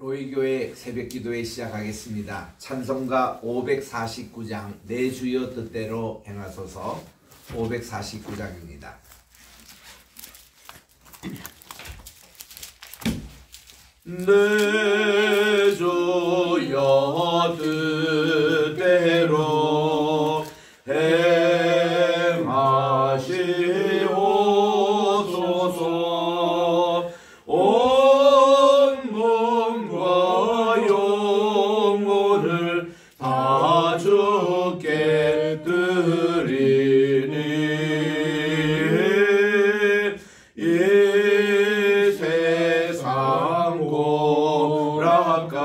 로이교회 새벽기도회 시작하겠습니다. 찬송가 549장 내 주여 뜻대로 행하소서 549장입니다. 내 주여 뜻대로 행하시옵소서. 온 몸과 영혼을 다 주께 드리니 이 세상 고락가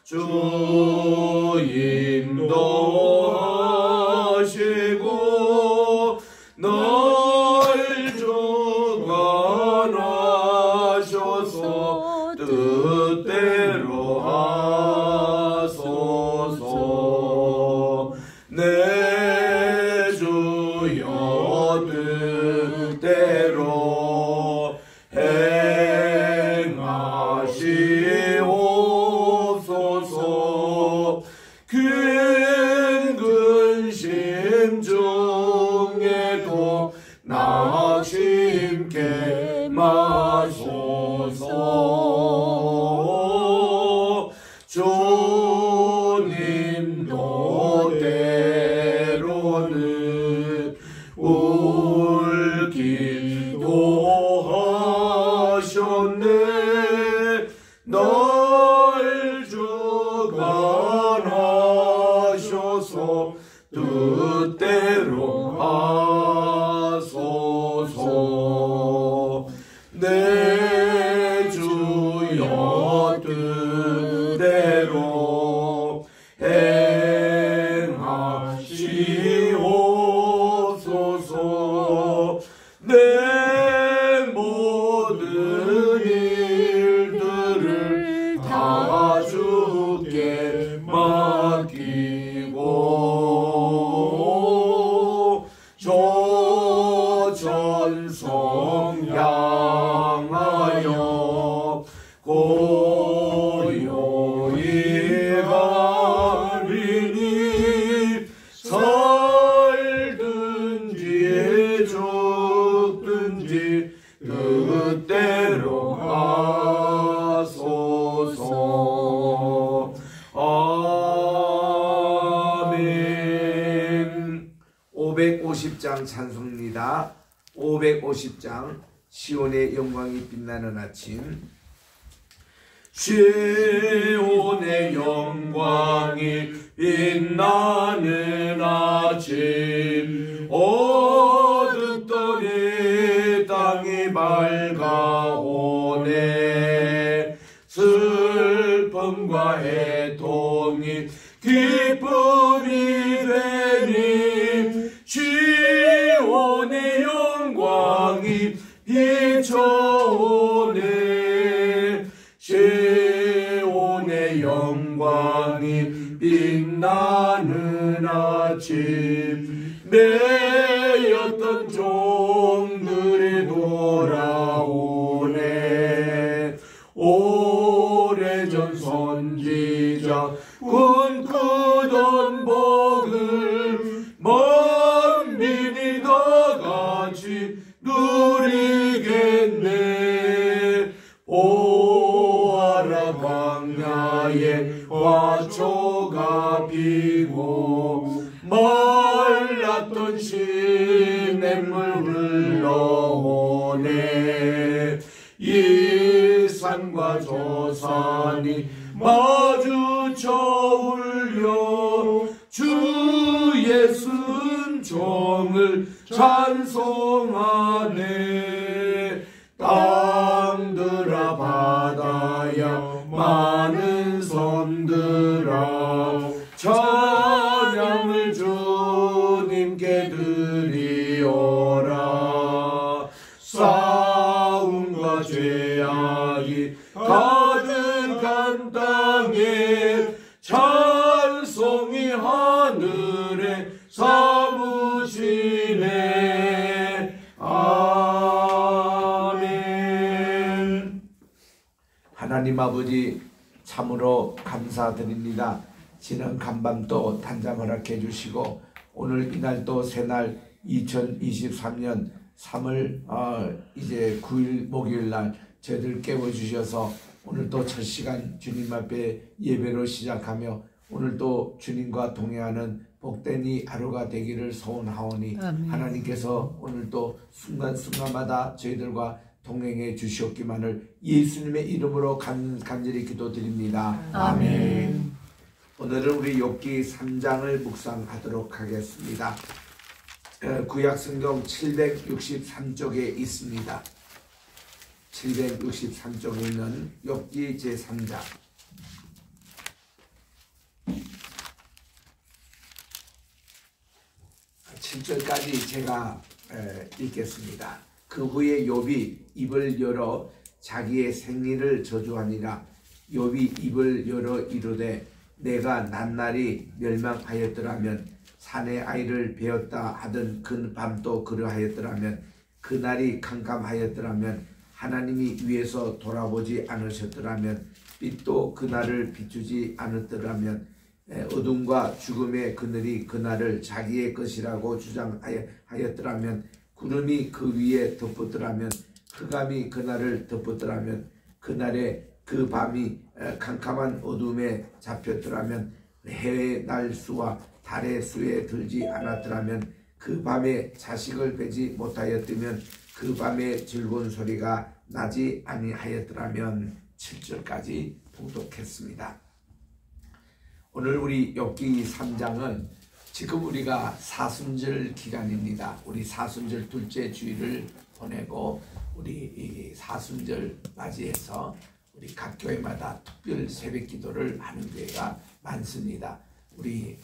주 인도하시고 널 주관하셔서 뜻대로 하소서. 내 주여 뜻대로 행하시옵소서. 큰 근심 중에도 낙심케 마소서. 주님도 때로는 울기도 하셨네. 널 주관하셔서 뜻대로 하소서. 내 주여 뜻대로 행하시옵소서. 내 모든 일들을 다 주께 맡기고 조천성 향하여 고요히 가리니 살든지 죽든지 뜻대로 하소서. 아멘. 550장 찬송입니다. 550장 시온의 영광이 빛나는 아침. 시온의 영광이 빛나는 아침, 어둡더니 땅이 밝아오네. 슬픔과 애통이 기쁨이 되니 시온의 영광이 비춰오네. 시온의 영광이 빛나는 아침, 매였던 종들이 돌아오네. 오래전 선지자 꿈꾸던 복을 만민이 다 같이 누리겠네. 보아라 광야에 화초가 피고 말랐던 시냇물 흘러오네. 이 산과 저 산이 마주쳐 울려 주 예수 은총을 찬송하네. 땅들아 바다야 많은 섬들아 찬양을 주님께 드리어라. 싸움과 죄악이 가득한 땅에 찬송이 하늘에 사무시네. 아멘. 하나님 아버지 참으로 감사드립니다. 지난 간밤도 단잠 허락해 주시고 오늘 이날 또 새날 2023년 3월 이제 9일 목요일날 저희들 깨워주셔서 오늘 또 첫 시간 주님 앞에 예배로 시작하며 오늘 또 주님과 동행하는 복된 이 하루가 되기를 소원하오니 아멘. 하나님께서 오늘 또 순간순간마다 저희들과 동행해 주시옵기만을 예수님의 이름으로 간절히 기도드립니다. 아멘. 오늘은 우리 욥기 3장을 묵상하도록 하겠습니다. 구약성경 763쪽에 있습니다. 763쪽에 있는 욥기 제3장 7절까지 제가 읽겠습니다. 그 후에 욥이 입을 열어 자기의 생리를 저주하니라. 욥이 입을 열어 이르되 내가 낱날이 멸망하였더라면 산의 아이를 베었다 하던 그 밤도 그러하였더라면 그날이 캄캄하였더라면 하나님이 위에서 돌아보지 않으셨더라면 빛도 그날을 비추지 않았더라면 어둠과 죽음의 그늘이 그날을 자기의 것이라고 주장하였더라면 구름이 그 위에 덮었더라면 흑암이 그날을 덮었더라면 그날에 그 밤이 캄캄한 어둠에 잡혔더라면 해의 날 수와 달의 수에 들지 않았더라면 그 밤에 자식을 베지 못하였다면 그 밤에 즐거운 소리가 나지 아니하였더라면 7절까지 봉독했습니다. 오늘 우리 욥기 3장은 지금 우리가 사순절 기간입니다. 우리 사순절 둘째 주일을 보내고 우리 이 사순절 맞이해서 우리 각 교회마다 특별 새벽 기도를 하는 교회가 많습니다. 우리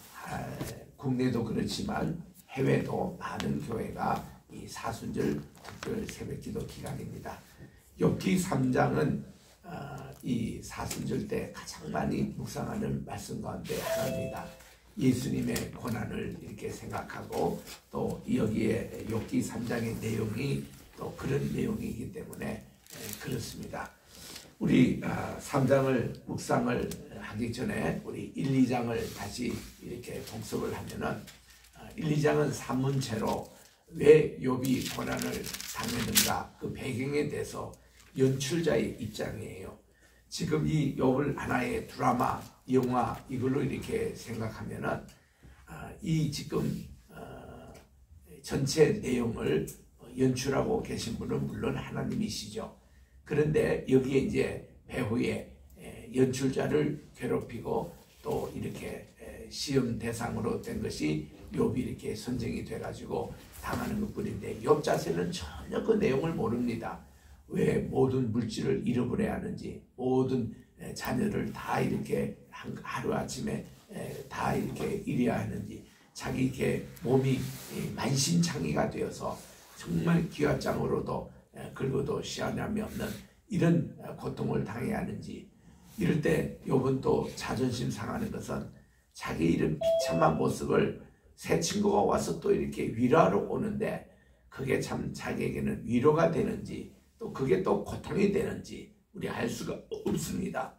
국내도 그렇지만 해외도 많은 교회가 이 사순절 특별 새벽 기도 기간입니다. 욥기 3장은 이 사순절 때 가장 많이 묵상하는 말씀 가운데 하나입니다. 예수님의 고난을 이렇게 생각하고 또 여기에 욥기 3장의 내용이 또 그런 내용이기 때문에 그렇습니다. 우리 3장을 묵상을 하기 전에 우리 1, 2장을 다시 이렇게 복습을 하면은 1, 2장은 산문체로 왜 욥이 고난을 당했는가 그 배경에 대해서 연출자의 입장이에요. 지금 이 욥을 하나의 드라마, 영화 이걸로 이렇게 생각하면은 이 지금 전체 내용을 연출하고 계신 분은 물론 하나님이시죠. 그런데 여기에 이제 배후에 연출자를 괴롭히고 또 이렇게 시험 대상으로 된 것이 욥이 이렇게 선정이 돼가지고 당하는 것뿐인데 욥 자체는 전혀 그 내용을 모릅니다. 왜 모든 물질을 잃어버려야 하는지 모든 자녀를 다 이렇게 하루아침에 다 이렇게 잃어야 하는지 자기 이렇게 몸이 만신창이가 되어서 정말 기와장으로도 긁어도 시원함이 없는 이런 고통을 당해야 하는지 이럴 때 욥은 또 자존심 상하는 것은 자기 이런 비참한 모습을 새 친구가 와서 또 이렇게 위로하러 오는데 그게 참 자기에게는 위로가 되는지 또 그게 또 고통이 되는지 우리 알 수가 없습니다.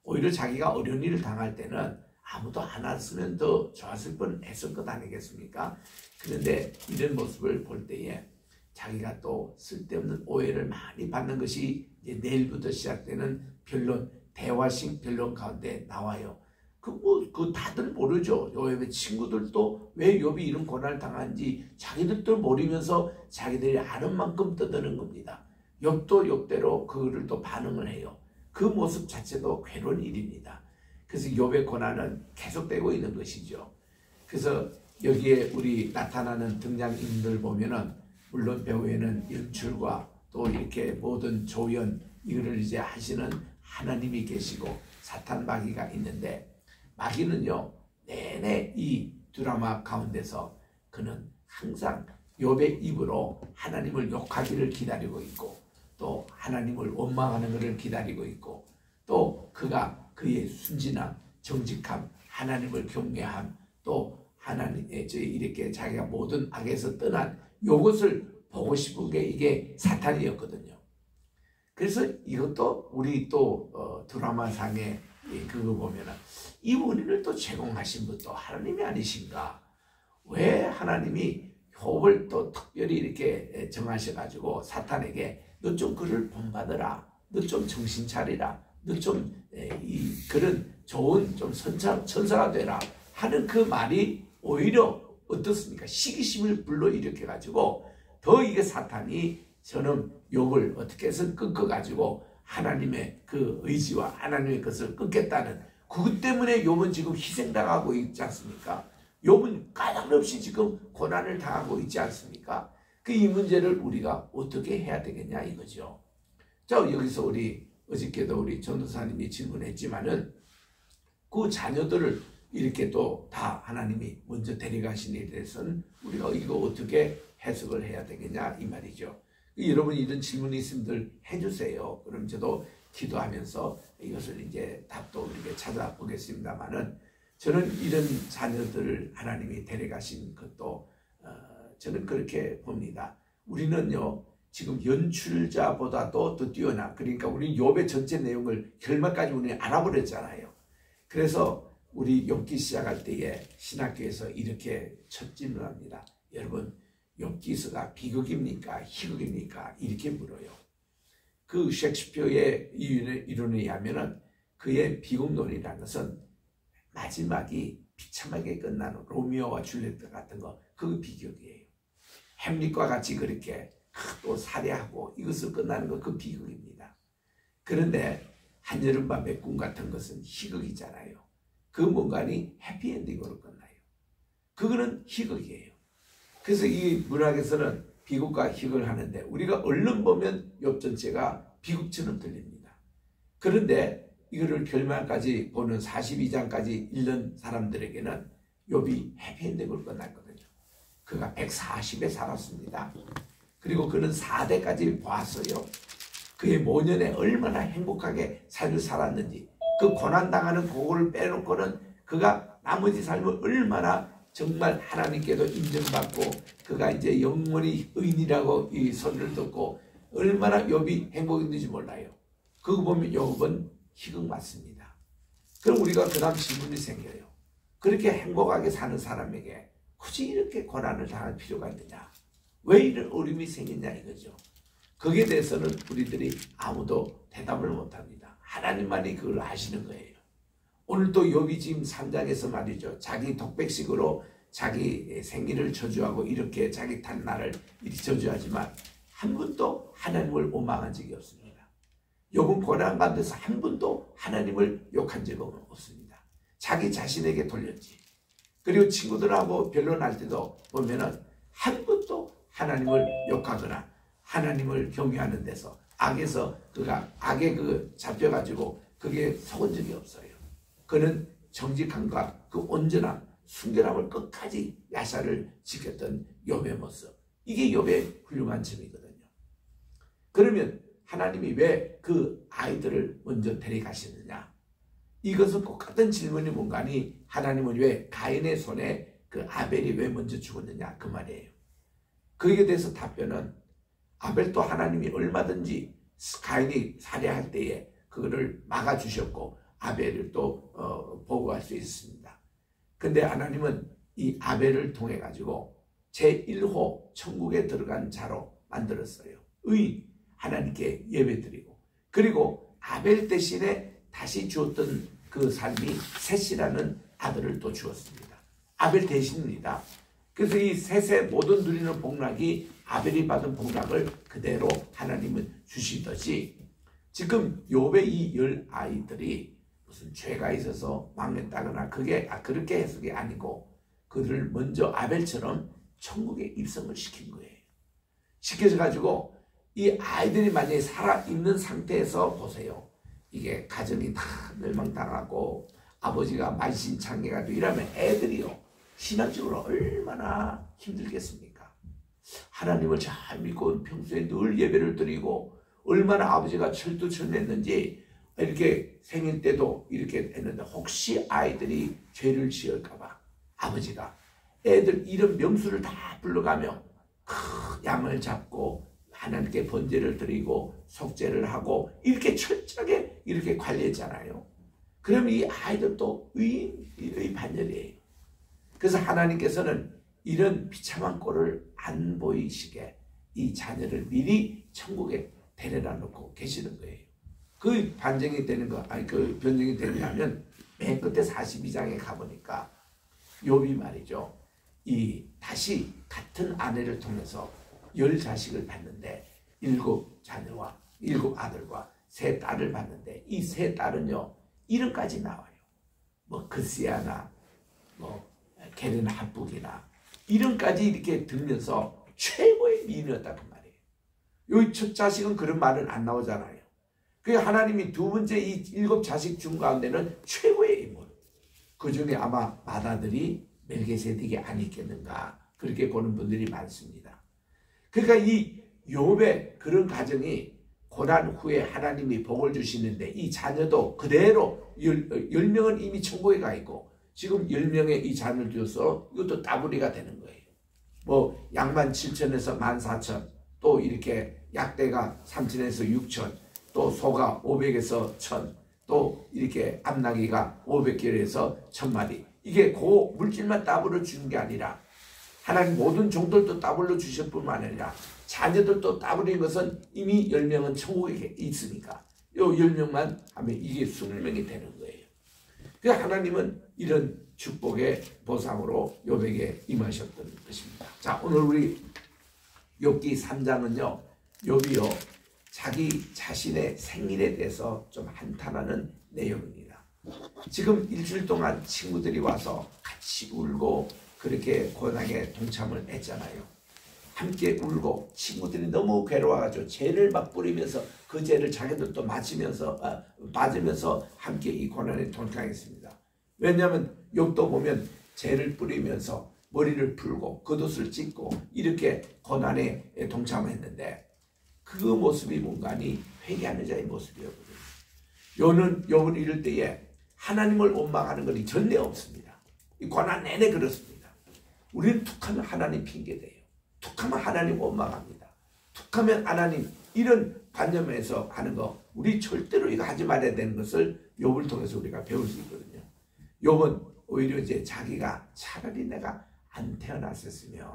오히려 자기가 어려운 일을 당할 때는 아무도 안 왔으면 더 좋았을 뻔했을 것 아니겠습니까? 그런데 이런 모습을 볼 때에 자기가 또 쓸데없는 오해를 많이 받는 것이 이제 내일부터 시작되는 변론, 대화식 변론 가운데 나와요. 그 다들 모르죠. 욥의 친구들도 왜 욥이 이런 고난을 당한지 자기들도 모르면서 자기들이 아는 만큼 떠드는 겁니다. 욥도 욥대로 그거를 또 반응을 해요. 그 모습 자체도 괴로운 일입니다. 그래서 욥의 고난은 계속되고 있는 것이죠. 그래서 여기에 우리 나타나는 등장인물 보면은 물론 배우에는 연출과 또 이렇게 모든 조연 이거를 이제 하시는 하나님이 계시고 사탄 마귀가 있는데 마귀는요 내내 이 드라마 가운데서 그는 항상 욥의 입으로 하나님을 욕하기를 기다리고 있고 또 하나님을 원망하는 것을 기다리고 있고 또 그가 그의 순진함, 정직함, 하나님을 경외함 또 하나님의 이렇게 자기가 모든 악에서 떠난 이것을 보고 싶은 게 이게 사탄이었거든요. 그래서 이것도 우리 또 드라마상에 그거 보면은 이 원인을 또 제공하신 분도 하나님이 아니신가? 왜 하나님이 욥을 또 특별히 이렇게 정하셔가지고 사탄에게 너 좀 그를 본받으라, 너 좀 정신 차리라, 너 좀 그런 좋은 좀 천사가 되라 하는 그 말이 오히려 어떻습니까? 시기심을 불러일으켜가지고 더 이게 사탄이 저는 욥을 어떻게 해서 끊어가지고 하나님의 그 의지와 하나님의 것을 끊겠다는 그것 때문에 욥은 지금 희생당하고 있지 않습니까? 욥은 까닭없이 지금 고난을 당하고 있지 않습니까? 이 문제를 우리가 어떻게 해야 되겠냐 이거죠. 자, 여기서 우리 어저께도 우리 전도사님이 질문했지만은 그 자녀들을 이렇게 또 다 하나님이 먼저 데려가신 일에 대해서는 우리가 이거 어떻게 해석을 해야 되겠냐 이 말이죠. 여러분 이런 질문이 있으면 해주세요. 그럼 저도 기도하면서 이것을 이제 답도 이렇게 찾아보겠습니다만은 저는 이런 자녀들을 하나님이 데려가신 것도 저는 그렇게 봅니다. 우리는요 지금 연출자보다도 더 뛰어나 그러니까 우리 욥의 전체 내용을 결말까지 우리는 알아버렸잖아요. 그래서 우리 욥기 시작할 때에 신학교에서 이렇게 첫 질문합니다. 여러분 욥기서가 비극입니까? 희극입니까? 이렇게 물어요. 그 셰익스피어의 이론에 의하면은 그의 비극론이라는 것은 마지막이 비참하게 끝나는 로미오와 줄리엣 같은 거 그거 비극이에요. 햄릿과 같이 그렇게 또 살해하고 이것을 끝나는 거 그 비극입니다. 그런데 한여름밤의 꿈 같은 것은 희극이잖아요. 그 뭔가니 해피엔딩으로 끝나요. 그거는 희극이에요. 그래서 이 문학에서는 비극과 희극을 하는데 우리가 얼른 보면 욥 전체가 비극처럼 들립니다. 그런데 이거를 결말까지 보는 42장까지 읽는 사람들에게는 욥이 해피엔딩으로 끝났거든요. 그가 140에 살았습니다. 그리고 그는 4대까지 보았어요. 그의 모년에 얼마나 행복하게 삶을 살았는지 그 고난당하는 그거를 빼놓고는 그가 나머지 삶을 얼마나 정말 하나님께도 인정받고 그가 이제 영원히 의인이라고 이 소리를 듣고 얼마나 욥이 행복했는지 몰라요. 그거 보면 욥은 희극 맞습니다. 그럼 우리가 그 다음 질문이 생겨요. 그렇게 행복하게 사는 사람에게 굳이 이렇게 고난을 당할 필요가 있느냐? 왜 이런 어려움이 생겼냐 이거죠. 거기에 대해서는 우리들이 아무도 대답을 못합니다. 하나님만이 그걸 아시는 거예요. 오늘 또 욥이 지금 3장에서 말이죠. 자기 독백식으로 자기 생일을 저주하고 이렇게 자기 탄날을 이렇게 저주하지만 한 번도 하나님을 원망한 적이 없습니다. 욥은 고난받는 데서 한 번도 하나님을 욕한 적은 없습니다. 자기 자신에게 돌렸지. 그리고 친구들하고 변론할 때도 보면은 한 번도 하나님을 욕하거나 하나님을 경외하는 데서 악에서 그가 악에 잡혀가지고 그게 속은 적이 없어요. 그는 정직함과 그 온전함, 순결함을 끝까지 야사를 지켰던 욥의 모습. 이게 욥의 훌륭한 점이거든요. 그러면 하나님이 왜 그 아이들을 먼저 데려가시느냐? 이것은 똑같은 질문이 뭔가니 하나님은 왜 가인의 손에 그 아벨이 왜 먼저 죽었느냐? 그 말이에요. 거기에 대해서 답변은 아벨도 하나님이 얼마든지 가인이 살해할 때에 그거를 막아주셨고 아벨을 또 보호할 수 있습니다. 근데 하나님은 이 아벨을 통해 가지고 제1호 천국에 들어간 자로 만들었어요. 의인 하나님께 예배드리고 그리고 아벨 대신에 다시 주었던 그 삶이 셋이라는 아들을 또 주었습니다. 아벨 대신입니다. 그래서 이 셋의 모든 누리는 복락이 아벨이 받은 복락을 그대로 하나님은 주시듯이 지금 욥의 이 10아이들이 무슨 죄가 있어서 망했다거나 그게 그렇게 해석이 아니고 그들을 먼저 아벨처럼 천국에 입성을 시킨 거예요. 시켜서 가지고 이 아이들이 만약에 살아있는 상태에서 보세요. 이게 가정이 다 멸망당하고 아버지가 만신창이가지고 이러면 애들이요. 신앙적으로 얼마나 힘들겠습니까? 하나님을 잘 믿고 평소에 늘 예배를 드리고 얼마나 아버지가 철두철미했는지 이렇게 생일 때도 이렇게 했는데 혹시 아이들이 죄를 지을까봐 아버지가 애들 이런 명수를 다 불러가며 큰 양을 잡고 하나님께 번제를 드리고 속죄를 하고 이렇게 철저하게 이렇게 관리했잖아요. 그럼 이 아이들도 의인의 반열이에요. 그래서 하나님께서는 이런 비참한 꼴을 안 보이시게 이 자녀를 미리 천국에 데려다 놓고 계시는 거예요. 그 반증이 되는 거, 그 변증이 되냐면 맨 끝에 42장에 가보니까 욥이 말이죠. 이 다시 같은 아내를 통해서 10자식을 받는데 7 자녀와 7 아들과 3 딸을 받는데 이 3 딸은요 이름까지 나와요. 뭐 그스야나 뭐 게르나 합북이나 이름까지 이렇게 들면서 최고의 미인이었다 그 말이에요. 여기 첫 자식은 그런 말은 안 나오잖아요. 그 하나님이 두 번째 이 7 자식 중 가운데는 최고의 인물. 그 중에 아마 맏아들이 멜기세덱이 아니겠는가 그렇게 보는 분들이 많습니다. 그러니까 이 욥의 그런 가정이 고난 후에 하나님이 복을 주시는데 이 자녀도 그대로 10명은 이미 천국에 가 있고 지금 10명의 이 자녀를 줘서 이것도 따블이가 되는 거예요. 뭐 양만 7천에서 14,000 또 이렇게 약대가 3천에서 6천 또 소가 500에서 1000 또 이렇게 암나귀가 500개에서 1000마리 이게 그 물질만 따블로 주는 게 아니라 하나님 모든 종들도 따블로 주실 뿐만 아니라 자녀들도 따블인 것은 이미 10명은 천국에 있으니까 요 10명만 하면 이게 20명이 되는 거예요. 그래서 하나님은 이런 축복의 보상으로 욥에게 임하셨던 것입니다. 자, 오늘 우리 욥기 3장은요. 욥이요. 자기 자신의 생일에 대해서 좀 한탄하는 내용입니다. 지금 일주일 동안 친구들이 와서 같이 울고 그렇게 고난에 동참을 했잖아요. 함께 울고 친구들이 너무 괴로워가지고 죄를 막 뿌리면서 그 죄를 자기들도 맞으면서 함께 이 고난에 동참했습니다. 왜냐하면 욥도 보면 죄를 뿌리면서 머리를 풀고 겉옷을 찢고 이렇게 고난에 동참했는데 그 모습이 뭔가니 회개하는 자의 모습이었거든요. 욥은 이럴 때에 하나님을 원망하는 것이 전례 없습니다. 이 고난 내내 그렇습니다. 우리는 툭하면 하나님 핑계대요. 툭하면 하나님 원망합니다. 툭하면 하나님 이런 관념에서 하는 거 우리 절대로 이거 하지 말아야 되는 것을 욥을 통해서 우리가 배울 수 있거든요. 욥은 오히려 이제 자기가 차라리 내가 안 태어났었으면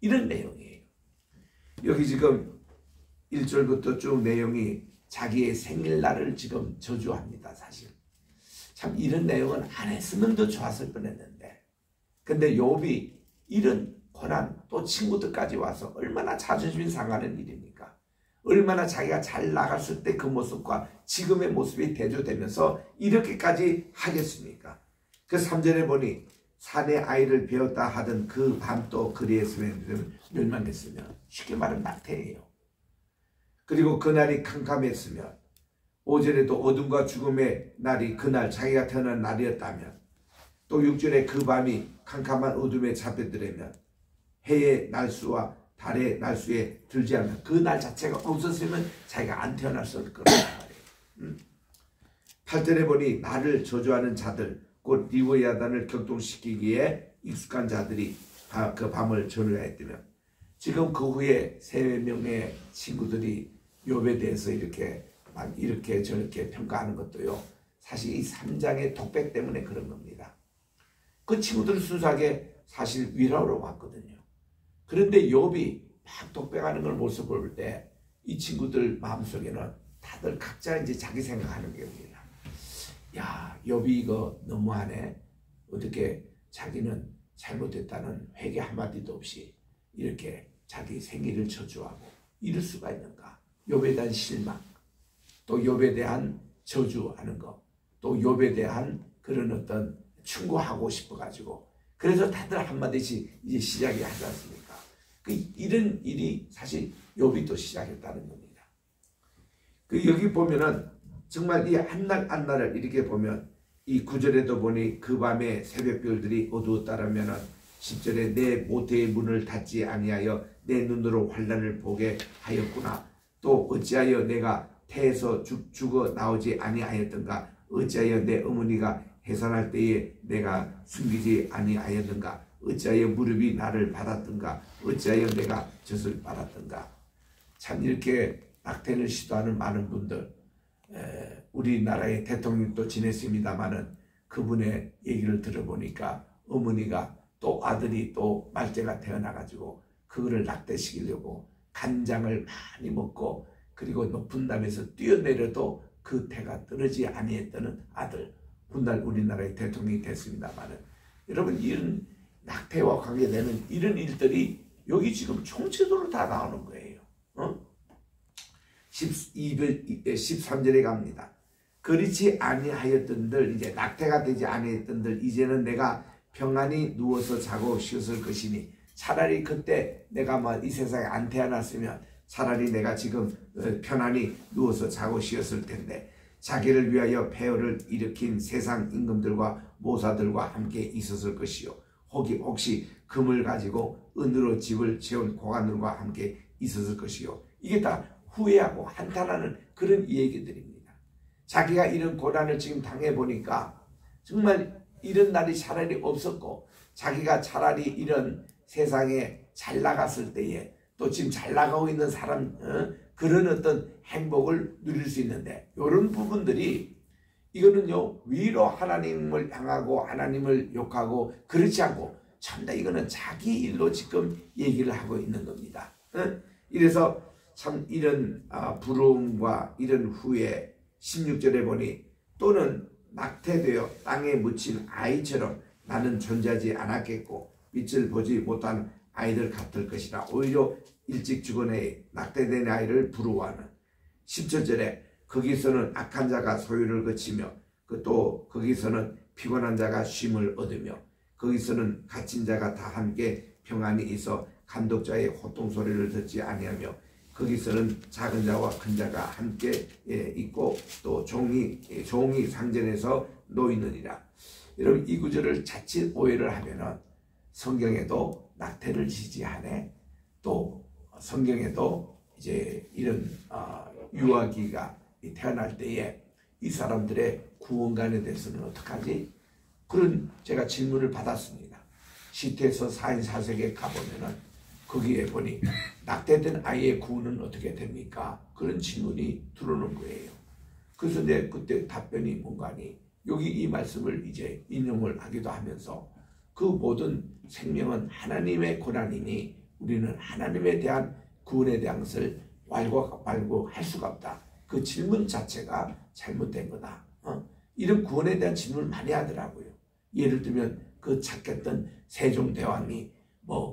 이런 내용이에요. 여기 지금 1절부터 쭉 내용이 자기의 생일날을 지금 저주합니다. 사실 참 이런 내용은 안 했으면 더 좋았을 뻔했는데 근데 욥이 이런 고난 또 친구들까지 와서 얼마나 자존심이 상하는 일입니까? 얼마나 자기가 잘 나갔을 때 그 모습과 지금의 모습이 대조되면서 이렇게까지 하겠습니까? 그 3절에 보니 산에 아이를 베었다 하던 그 밤도 그리했으면 멸망했으면 쉽게 말하면 낙태예요. 그리고 그날이 캄캄했으면 5절에도 어둠과 죽음의 날이 그날 자기가 태어난 날이었다면 또 6절에 그 밤이 캄캄한 어둠에 잡혀들으면 해의 날수와 달의 날수에 들지 않으면 그 날 자체가 없었으면 자기가 안 태어났을 거란 말이에요. 8절에 보니 나를 저주하는 자들 곧 리보야단을 격동시키기에 익숙한 자들이 그 밤을 전후했다면 지금 그 후에 3명의 친구들이 욥에 대해서 이렇게 저렇게 평가하는 것도요. 사실 이 3장의 독백 때문에 그런 겁니다. 그 친구들은 순수하게 사실 위로하러 왔거든요. 그런데 욥이 막 독백하는 걸 모습을 볼 때 이 친구들 마음속에는 다들 각자 이제 자기 생각하는 겁니다. 야, 욥이 이거 너무하네. 어떻게 자기는 잘못했다는 회개 한마디도 없이 이렇게 자기 생일을 저주하고 이럴 수가 있는가. 욥에 대한 실망, 또 욥에 대한 저주하는 거, 또 욥에 대한 그런 어떤 충고하고 싶어가지고 그래서 다들 한마디씩 이제 시작이 하지 않습니까? 이런 일이 사실 욥이 또 시작했다는 겁니다. 여기 보면은 정말 이 한날 한날을 이렇게 보면 이 9절에도 보니 그 밤에 새벽별들이 어두웠다라면은 10절에 내 모태의 문을 닫지 아니하여 내 눈으로 환난을 보게 하였구나. 또 어찌하여 내가 태에서 죽어 나오지 아니하였던가. 어찌하여 내 어머니가 해산할 때에 내가 숨기지 아니하였는가. 어찌하여 무릎이 나를 받았던가. 어찌하여 내가 젖을 빨았던가. 참 이렇게 낙태를 시도하는 많은 분들, 우리나라의 대통령도 지냈습니다마는 그분의 얘기를 들어보니까 어머니가 또 아들이 또 말째가 태어나가지고 그거를 낙태시키려고 간장을 많이 먹고 그리고 높은 담에서 뛰어내려도 그 태가 떨어지지 아니했던 아들, 훗날 우리나라의 대통령이 됐습니다마는 여러분 이런 낙태와 관계되는 이런 일들이 여기 지금 총체적으로 다 나오는 거예요. 13절에 갑니다. 그렇지 아니하였던들, 이제 낙태가 되지 아니했던들 이제는 내가 평안히 누워서 자고 쉬었을 것이니, 차라리 그때 내가 뭐 이 세상에 안 태어났으면 차라리 내가 지금 편안히 누워서 자고 쉬었을 텐데, 자기를 위하여 폐허를 일으킨 세상 임금들과 모사들과 함께 있었을 것이요, 혹시 금을 가지고 은으로 집을 채운 고관들과 함께 있었을 것이요. 이게 다 후회하고 한탄하는 그런 얘기들입니다. 자기가 이런 고난을 지금 당해보니까 정말 이런 날이 차라리 없었고, 자기가 차라리 이런 세상에 잘 나갔을 때에 또 지금 잘 나가고 있는 사람, 그런 어떤 행복을 누릴 수 있는데, 이런 부분들이 이거는요 위로 하나님을 향하고 하나님을 욕하고 그렇지 않고 전부 다 이거는 자기 일로 지금 얘기를 하고 있는 겁니다. 이래서 참 이런 부러움과 이런 후회, 16절에 보니 또는 낙태되어 땅에 묻힌 아이처럼 나는 존재하지 않았겠고 빛을 보지 못한 아이들 같을 것이라. 오히려 일찍 죽어내 낙태된 아이를 부러워하는. 17절에 거기서는 악한 자가 소유를 거치며 또 거기서는 피곤한 자가 쉼을 얻으며 거기서는 갇힌 자가 다 함께 평안히 있어 감독자의 호통 소리를 듣지 아니하며 거기서는 작은 자와 큰 자가 함께 있고 또 종이 상전에서 놓이느니라. 여러분 이 구절을 자칫 오해를 하면은 성경에도 낙태를 지지하네, 또 성경에도 이제 이런 유아기가 태어날 때에 이 사람들의 구원관에 대해서는 어떡하지? 그런 제가 질문을 받았습니다. 시태에서 4인 4색에 가보면은 거기에 보니 낙태된 아이의 구원은 어떻게 됩니까? 그런 질문이 들어오는 거예요. 그래서 내 그때 답변이 뭔가니, 여기 이 말씀을 이제 인용을 하기도 하면서 그 모든 생명은 하나님의 고난이니 우리는 하나님에 대한 구원에 대한 것을 말고 할 수가 없다. 그 질문 자체가 잘못된 거다. 이런 구원에 대한 질문을 많이 하더라고요. 예를 들면 그 찾겠던 세종대왕이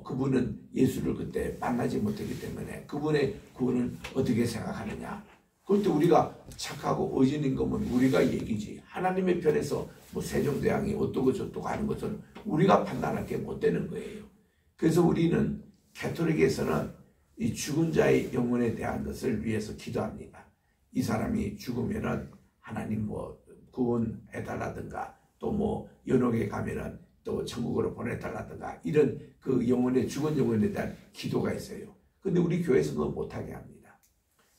그분은 예수를 그때 만나지 못했기 때문에 그분의 구원은 어떻게 생각하느냐. 그럴 때 우리가 착하고 의진인 거면 우리가 얘기지. 하나님의 편에서 세종대왕이 어떠고 저떠고 하는 것은 우리가 판단할 게 못 되는 거예요. 그래서 우리는 가톨릭에서는 이 죽은 자의 영혼에 대한 것을 위해서 기도합니다. 이 사람이 죽으면은 하나님 구원해달라든가 또 연옥에 가면은 또 천국으로 보내달라든가 이런 그 죽은 영혼에 대한 기도가 있어요. 근데 우리 교회에서도 못하게 합니다.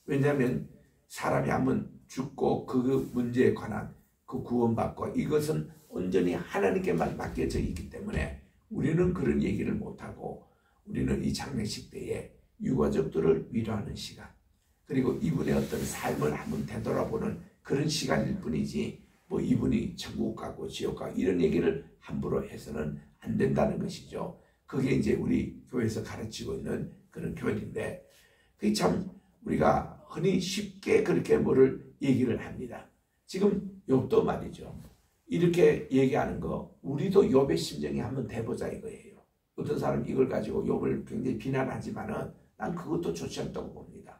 왜냐하면 사람이 한번 죽고 그 문제에 관한 그 구원받고 이것은 온전히 하나님께만 맡겨져 있기 때문에 우리는 그런 얘기를 못하고, 우리는 이 장례식 때에 유가족들을 위로하는 시간, 그리고 이분의 어떤 삶을 한번 되돌아보는 그런 시간일 뿐이지 이분이 천국 가고 지옥 가고 이런 얘기를 함부로 해서는 안 된다는 것이죠. 그게 이제 우리 교회에서 가르치고 있는 그런 교리인데, 그게 참 우리가 흔히 쉽게 그렇게 뭐를 얘기를 합니다. 지금 욥도 말이죠. 이렇게 얘기하는 거 우리도 욥의 심정이 한번 돼보자 이거예요. 어떤 사람이 이걸 가지고 욥을 굉장히 비난하지만은 난 그것도 좋지 않다고 봅니다.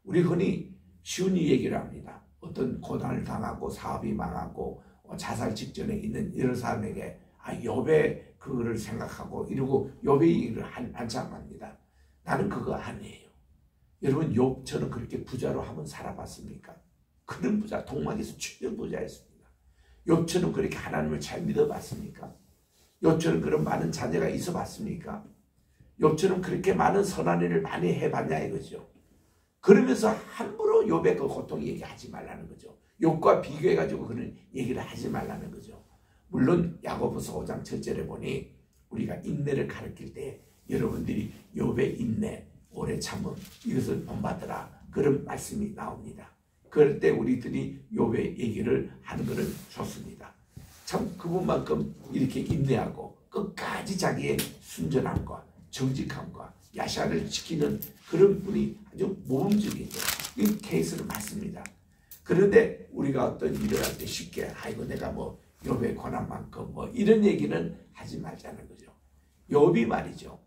우리 흔히 쉬운 얘기를 합니다. 어떤 고난을 당하고 사업이 망하고 자살 직전에 있는 이런 사람에게 욥의 그거를 생각하고 이러고 욥의 얘기를 한참 합니다. 나는 그거 아니에요. 여러분 욥처럼 그렇게 부자로 한번 살아봤습니까? 그런 부자, 동막에서 최고 부자였습니다. 욥처럼 그렇게 하나님을 잘 믿어봤습니까? 욥처럼 그런 많은 자녀가 있어봤습니까? 욥처럼 그렇게 많은 선한 일을 많이 해봤냐 이거죠. 그러면서 함부로 욥의 그 고통 얘기하지 말라는 거죠. 욥과 비교해가지고 그런 얘기를 하지 말라는 거죠. 물론 야고보서 5장 7절에 보니 우리가 인내를 가르칠 때 여러분들이 욥의 인내, 오래 참음 이것을 본받으라 그런 말씀이 나옵니다. 그럴 때 우리들이 욥의 얘기를 하는 것은 좋습니다. 참 그분만큼 이렇게 인내하고 끝까지 자기의 순전함과 정직함과 야샤를 지키는 그런 분이 아주 모범적이죠. 이 케이스는 맞습니다. 그런데 우리가 어떤 일을 할 때 쉽게 아이고 내가 뭐 욥의 고난만큼 뭐 이런 얘기는 하지 말자는 거죠. 욥이 말이죠.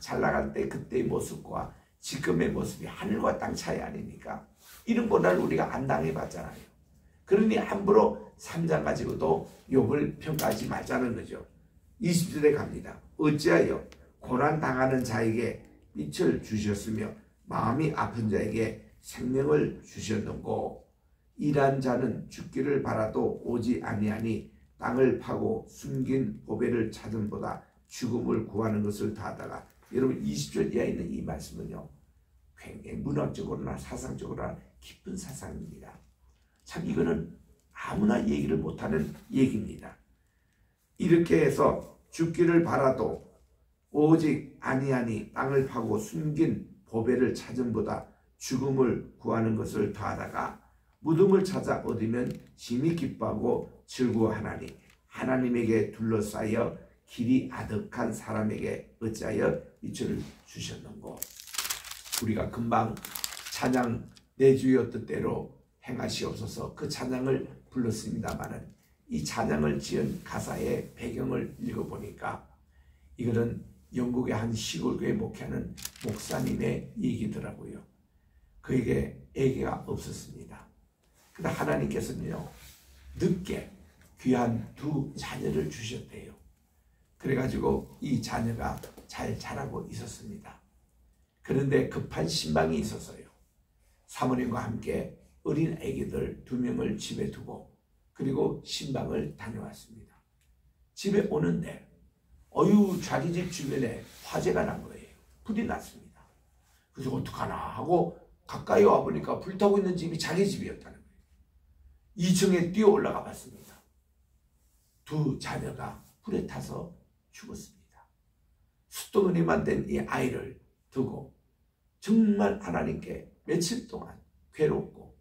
잘 나갈 때 그때의 모습과 지금의 모습이 하늘과 땅 차이 아닙니까? 이런 고난을 우리가 안 당해봤잖아요. 그러니 함부로 3장 가지고도 욥을 평가하지 말자는 거죠. 20절에 갑니다. 어찌하여 고난당하는 자에게 빛을 주셨으며 마음이 아픈 자에게 생명을 주셨는고 일한 자는 죽기를 바라도 오지 아니하니 땅을 파고 숨긴 보배를 찾음보다 죽음을 구하는 것을 다하다가 여러분 20절 이하에 있는 이 말씀은요 굉장히 문학적으로나 사상적으로나 깊은 사상입니다. 참 이거는 아무나 얘기를 못하는 얘기입니다. 이렇게 해서 죽기를 바라도 오직 아니하니 땅을 파고 숨긴 보배를 찾음보다 죽음을 구하는 것을 다하다가 무덤을 찾아 얻으면 심히 기뻐하고 즐거워하나니 하나님에게 둘러싸여 길이 아득한 사람에게 어찌하여 빛을 주셨는고. 우리가 금방 찬양 내 주여 뜻대로 행하시옵소서 그 찬양을 불렀습니다마는 이 찬양을 지은 가사의 배경을 읽어보니까 이거는 영국의 한 시골교회 목회하는 목사님의 얘기더라고요. 그에게 아기가 없었습니다. 근데 하나님께서는요 늦게 귀한 두 자녀를 주셨대요. 그래가지고 이 자녀가 잘 자라고 있었습니다. 그런데 급한 신방이 있어서요. 사모님과 함께 어린 아기들 2명을 집에 두고 그리고 신방을 다녀왔습니다. 집에 오는데 자기 집 주변에 화재가 난 거예요. 불이 났습니다. 그래서 어떡하나 하고 가까이 와보니까 불타고 있는 집이 자기 집이었다는 거예요. 2층에 뛰어 올라가 봤습니다. 두 자녀가 불에 타서 죽었습니다. 숫덩어리만 된 이 아이를 두고 정말 하나님께 며칠 동안 괴롭고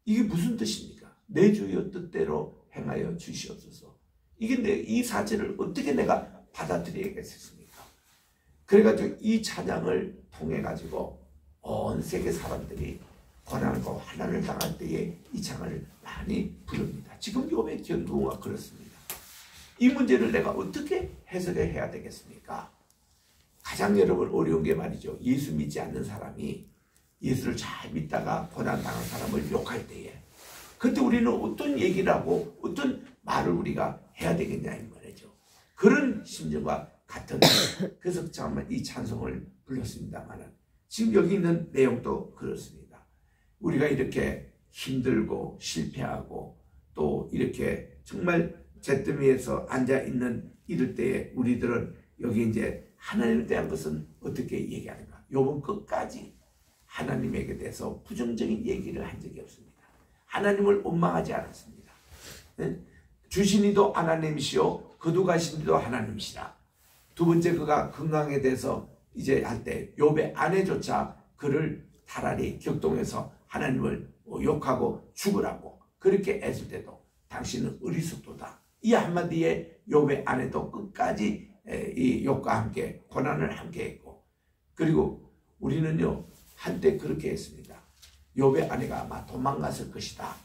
이게 무슨 뜻입니까? 내 주여 뜻대로 행하여 주시옵소서. 이게 이 사실을 어떻게 내가 받아들여야겠습니까? 그래가지고 이 찬양을 통해 가지고 온 세계 사람들이 고난과 환난을 당할 때에 이 찬양을 많이 부릅니다. 지금 욥의 경우가 그렇습니다. 이 문제를 내가 어떻게 해석해야 되겠습니까? 가장 여러분 어려운 게 말이죠. 예수 믿지 않는 사람이 예수를 잘 믿다가 고난당한 사람을 욕할 때에 그때 우리는 어떤 얘기를 하고 어떤 말을 우리가 해야 되겠냐 이 말이죠. 그런 심정과 같은데 그래서 정말 이 찬송을 불렀습니다만 지금 여기 있는 내용도 그렇습니다. 우리가 이렇게 힘들고 실패하고 또 이렇게 정말 잿더미에서 앉아있는 이럴 때에 우리들은 여기 이제 하나님에 대한 것은 어떻게 얘기하는가? 욥은 끝까지 하나님에게 대해서 부정적인 얘기를 한 적이 없습니다. 하나님을 원망하지 않았습니다. 주신 이도 하나님이시오 거두가신 이도 하나님이시라. 두 번째 그가 건강에 대해서 이제 할 때 욥의 아내조차 그를 차라리 격동해서 하나님을 욕하고 죽으라고 그렇게 애쓸 때도 당신은 어리석도다. 이 한마디에 욥의 아내도 끝까지 이 욥과 함께 고난을 함께 했고 그리고 우리는요 한때 그렇게 했습니다. 욥의 아내가 아마 도망갔을 것이다.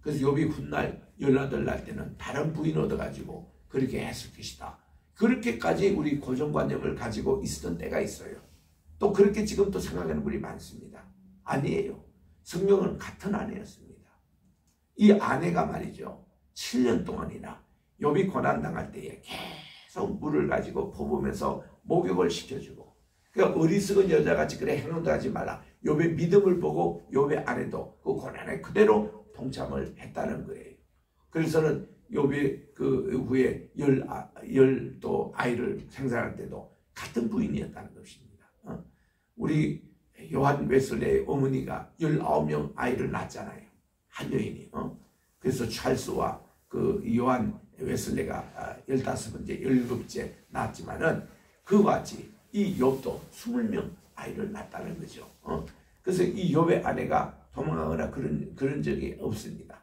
그래서 욥이 훗날 연락을 날 때는 다른 부인 얻어가지고 그렇게 했을 것이다. 그렇게까지 우리 고정관념을 가지고 있었던 때가 있어요. 또 그렇게 지금 또 생각하는 분이 많습니다. 아니에요. 성경은 같은 아내였습니다. 이 아내가 말이죠. 7년 동안이나 욥이 고난당할 때에 계속 물을 가지고 퍼부으면서 목욕을 시켜주고 그러니까 어리석은 여자같이 그래 행동도 하지 말라. 욥의 믿음을 보고 욥의 아내도 그 고난에 그대로 동참을 했다는 거예요. 그래서는 욥이 그 후에 열 또 아이를 생산할 때도 같은 부인이었다는 것입니다. 우리 요한 웨슬레의 어머니가 19명 아이를 낳았잖아요. 한 여인이. 그래서 찰스와 그 요한 웨슬레가 15번째, 17째 낳았지만은 그와 같이 이 욥도 20명 아이를 낳았다는 거죠. 그래서 이 욥의 아내가 도망하거나 그런 적이 없습니다.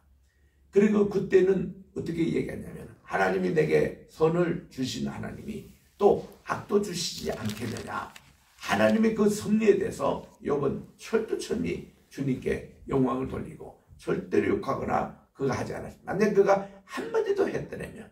그리고 그때는 어떻게 얘기하냐면 하나님이 내게 선을 주신 하나님이 또 악도 주시지 않겠느냐. 하나님의 그 섭리에 대해서 욥은 철두철미 주님께 영광을 돌리고 절대로 욕하거나 그거 하지 않았습니다. 만약 그가 한마디도 했더라면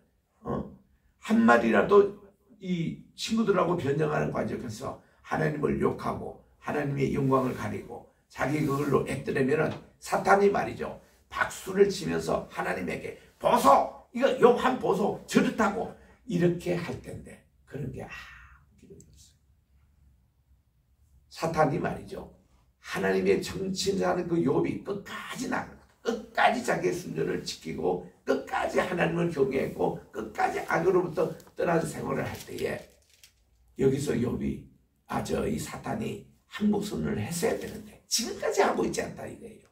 한마디라도 이 친구들하고 변정하는 과정에서 하나님을 욕하고 하나님의 영광을 가리고 자기 그걸로 했더라면 사탄이 말이죠. 박수를 치면서 하나님에게 보소! 이거 욥 한 보소! 저렇다고 이렇게 할 텐데 그런 게 아무것도 없어요. 사탄이 말이죠. 하나님의 정치자는 그 욥이 끝까지 나가 끝까지 자기의 순전을 지키고 끝까지 하나님을 경외했고 끝까지 악으로부터 떠난 생활을 할 때에 여기서 욥이 이 사탄이 항복선을 했어야 되는데 지금까지 하고 있지 않다 이거예요.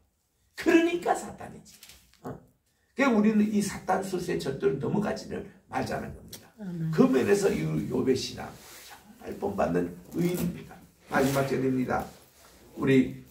그러니까 사탄이지. 그러니까 우리는 이 사탄 수수에 절대로 넘어가지는 말자는 겁니다. 그 면에서 이 욥의 신앙 정말 본받는 의인입니다. 마지막 절입니다. 우리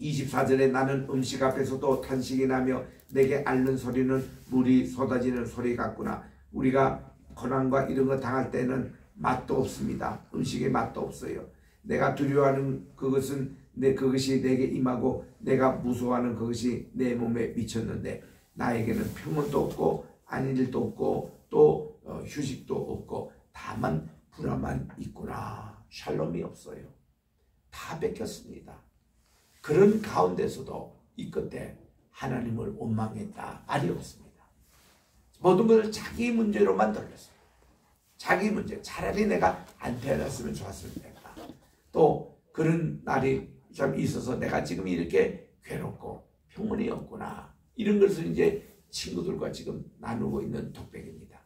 24절에 나는 음식 앞에서도 탄식이 나며 내게 앓는 소리는 물이 쏟아지는 소리 같구나. 우리가 고난과 이런 거 당할 때는 맛도 없습니다. 음식에 맛도 없어요. 내가 두려워하는 그것은 그것이 내게 임하고 내가 무서워하는 그것이 내 몸에 미쳤는데 나에게는 평온도 없고 아닌 일도 없고 또 휴식도 없고 다만 불화만 있구나. 샬롬이 없어요. 다 뺏겼습니다. 그런 가운데서도 이 끝에 하나님을 원망했다. 말이 없습니다. 모든 것을 자기 문제로만 돌렸어요. 자기 문제. 차라리 내가 안 태어났으면 좋았을 텐가. 또 그런 날이 참 있어서 내가 지금 이렇게 괴롭고 평온이 없구나. 이런 것을 이제 친구들과 지금 나누고 있는 독백입니다.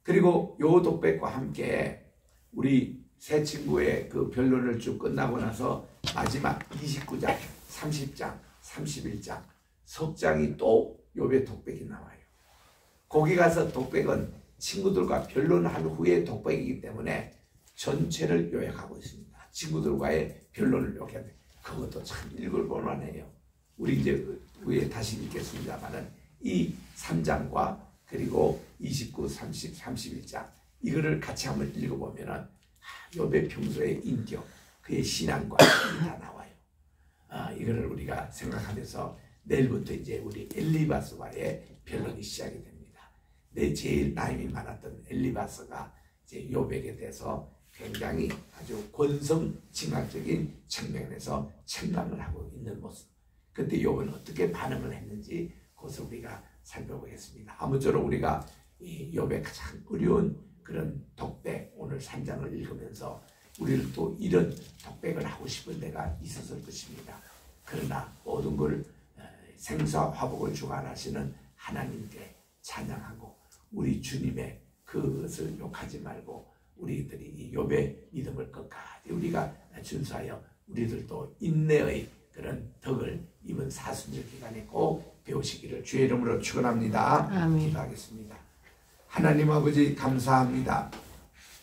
그리고 요 독백과 함께 우리 새 친구의 그 변론을 쭉 끝나고 나서 마지막 29장, 30장, 31장 석 장이 또 욥의 독백이 나와요. 거기 가서 독백은 친구들과 변론한 후의 독백이기 때문에 전체를 요약하고 있습니다. 친구들과의 변론을 요약하는데 그것도 참 읽을 볼만해요. 우리 이제 후에 다시 읽겠습니다만은 이 3장과 그리고 29, 30, 31장 이거를 같이 한번 읽어보면은 욥의 평소의 인격, 그의 신앙과 다 나와요. 이거를 우리가 생각하면서 내일부터 이제 우리 엘리바스와의 변론이 시작이 됩니다. 제일 나임이 많았던 엘리바스가 이제 욥에게 대해서 굉장히 아주 권성징악적인 측면에서 책망을 하고 있는 모습. 그때 욥은 어떻게 반응을 했는지 그것을 우리가 살펴보겠습니다. 아무쪼록 우리가 이 욥의 가장 어려운 그런 독백 오늘 3장을 읽으면서 우리를 또 이런 독백을 하고 싶은 데가 있었을 것입니다. 그러나 모든 걸 생사화복을 주관하시는 하나님께 찬양하고 우리 주님의 그것을 욕하지 말고 우리들이 이 욥의 믿음을 끝까지 우리가 준수하여 우리들도 인내의 그런 덕을 이번 사순절 기간에 꼭 배우시기를 주의 이름으로 축원합니다. 아멘. 기도하겠습니다. 하나님 아버지 감사합니다.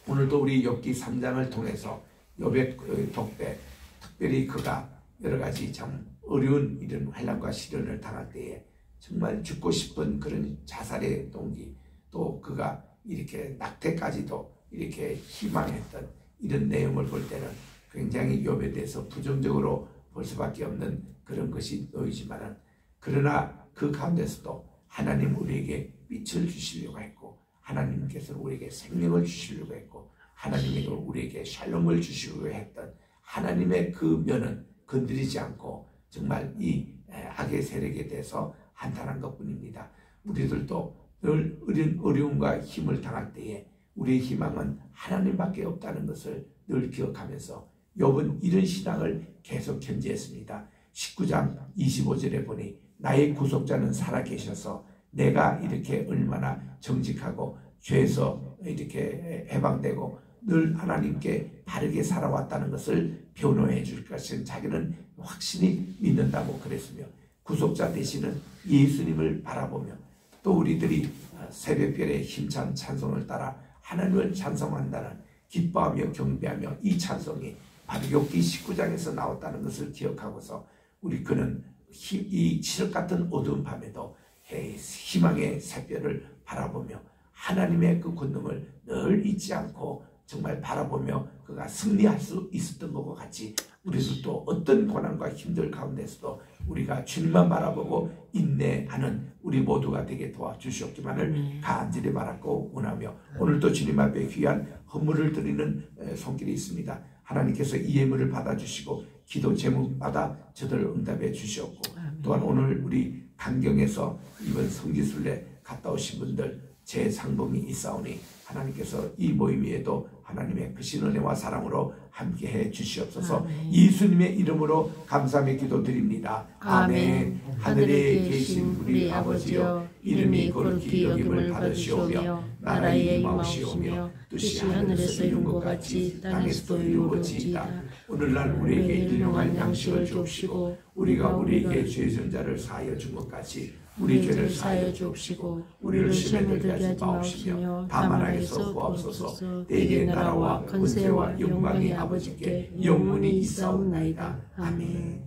오늘도 우리 욥기 3장을 통해서 욥의 독백, 특별히 그가 여러 가지 참 어려운 이런 환난과 시련을 당할 때에 정말 죽고 싶은 그런 자살의 동기, 또 그가 이렇게 낙태까지도 이렇게 희망했던 이런 내용을 볼 때는 굉장히 욥에 대해서 부정적으로 볼 수밖에 없는 그런 것이 놓이지만은 그러나 그 가운데서도 하나님 우리에게 빛을 주시려고 했고 하나님께서 우리에게 생명을 주시려고 했고 하나님이 우리에게 샬롬을 주시려고 했던 하나님의 그 면은 건드리지 않고 정말 이 악의 세력에 대해서 한탄한 것뿐입니다. 우리들도 늘 어려움과 힘을 당할 때에 우리의 희망은 하나님밖에 없다는 것을 늘 기억하면서 욥은 이런 신앙을 계속 견지했습니다. 19장 25절에 보니 나의 구속자는 살아계셔서 내가 이렇게 얼마나 정직하고 죄에서 이렇게 해방되고 늘 하나님께 바르게 살아왔다는 것을 변호해 줄 것은 자기는 확신히 믿는다고 그랬으며 구속자 되시는 예수님을 바라보며 또 우리들이 새벽별의 힘찬 찬송을 따라 하나님을 찬송한다는 기뻐하며 경배하며 이 찬송이 마리오기 19장에서 나왔다는 것을 기억하고서 우리 그는 이 칠흑 같은 어두운 밤에도 희망의 새별을 바라보며 하나님의 그 권능을 늘 잊지 않고 정말 바라보며 그가 승리할 수 있었던 것과 같이 우리들도 어떤 고난과 힘들 가운데서도 우리가 주님만 바라보고 인내하는 우리 모두가 되게 도와주시옵기만을 간절히 바라고 원하며 오늘도 주님 앞에 귀한 헌물을 드리는 손길이 있습니다. 하나님께서 이 예물을 받아주시고 기도 제목마다 저들을 응답해 주시옵고 또한 오늘 우리 강경에서 이번 성지순례 갔다 오신 분들 제 상봉이 있사오니 하나님께서 이 모임 위에도 하나님의 크신 은혜와 사랑으로 함께해 주시옵소서. 아멘. 예수님의 이름으로 감사의 기도 드립니다. 아멘. 하늘에 계신 우리 아버지여 이름이 거룩히 여김을 받으시오며 나라의 임하시오며 뜻이 하늘에서 이룬 것 같이 땅에서도 이루어지이다. 오늘날 우리에게 일용할 양식을 주옵시고 우리가 우리에게 죄 지은 자를 사하여 준 것 같이 우리 죄를 사하여 주옵시고 우리를 시험에 들게 하지 마옵시며 다만 악에서 구하옵소서. 대개 나라와 권세와 영광이 아버지께 영원히 있사옵나이다. 아멘.